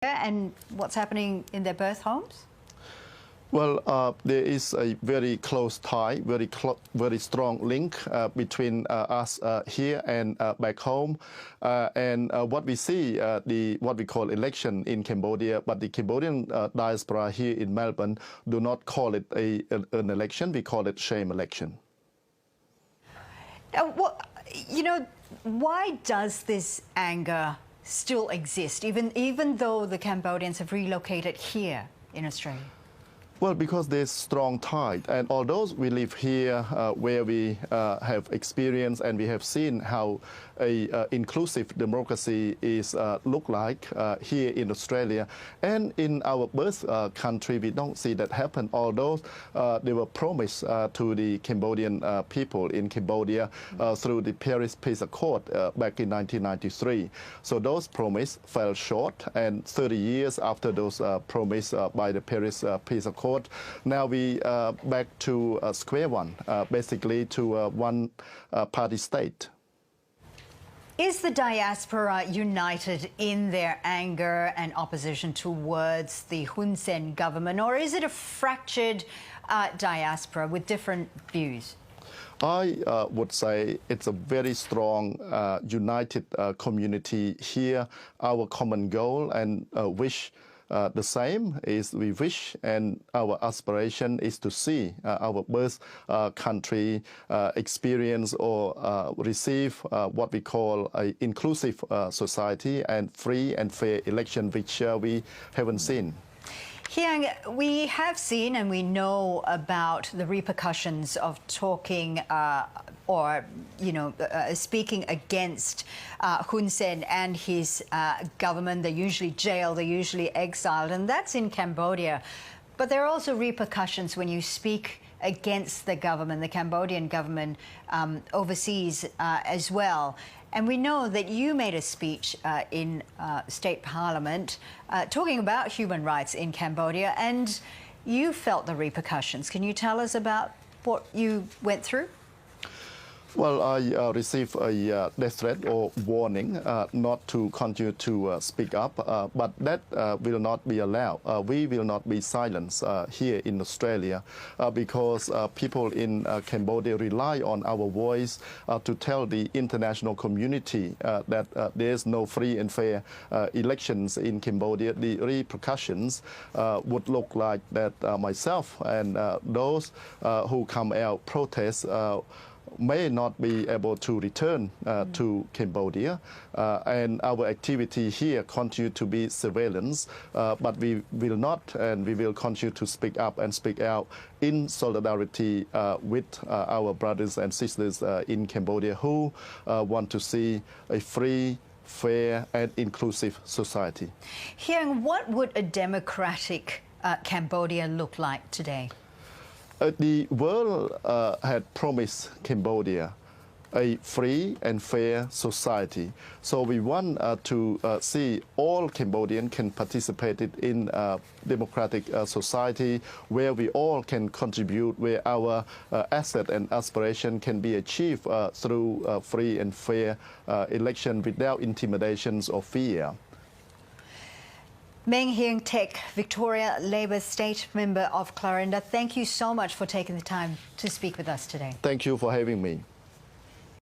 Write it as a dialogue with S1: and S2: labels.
S1: and what's happening in their birth homes?
S2: Well, there is a very close tie, very strong link between us here and back home. And what we see, what we call election in Cambodia, but the Cambodian diaspora here in Melbourne do not call it an election. We call it shame election.
S1: Why does this anger still exist, even though the Cambodians have relocated here in Australia?
S2: Well, because there's strong tide, and although we live here where we have experienced and we have seen how a inclusive democracy is look like here in Australia and in our birth country, we don't see that happen. Although they were promised to the Cambodian people in Cambodia through the Paris Peace Accord back in 1993. So those promises fell short, and 30 years after those promises by the Paris Peace Accord, now we back to square one, basically to one party state.
S1: Is the diaspora united in their anger and opposition towards the Hun Sen government, or is it a fractured diaspora with different views?
S2: I would say it's a very strong, united community here. Our common goal and wish the same is we wish, and our aspiration is to see our birth country experience or receive what we call an inclusive society and free and fair election, which we haven't seen.
S1: Hyang, we have seen and we know about the repercussions of talking or, speaking against Hun Sen and his government. They're usually jailed, they're usually exiled, and that's in Cambodia. But there are also repercussions when you speak against the government, the Cambodian government, overseas as well. And we know that you made a speech in State Parliament talking about human rights in Cambodia, and you felt the repercussions. Can you tell us about what you went through?
S2: Well, I received a death threat or warning not to continue to speak up, but that will not be allowed. We will not be silenced here in Australia because people in Cambodia rely on our voice to tell the international community that there's no free and fair elections in Cambodia. The repercussions would look like that myself and those who come out protest may not be able to return to Cambodia, and our activity here continue to be surveillance, but we will not, and we will continue to speak up and speak out in solidarity with our brothers and sisters in Cambodia who want to see a free, fair and inclusive society.
S1: Hyang, what would a democratic Cambodia look like today?
S2: The world had promised Cambodia a free and fair society. So we want to see all Cambodians can participate in democratic society where we all can contribute, where our asset and aspiration can be achieved through free and fair election without intimidations or fear.
S1: Meng Hyang Tek, Victoria Labour State Member of Clarinda, thank you so much for taking the time to speak with us today.
S2: Thank you for having me.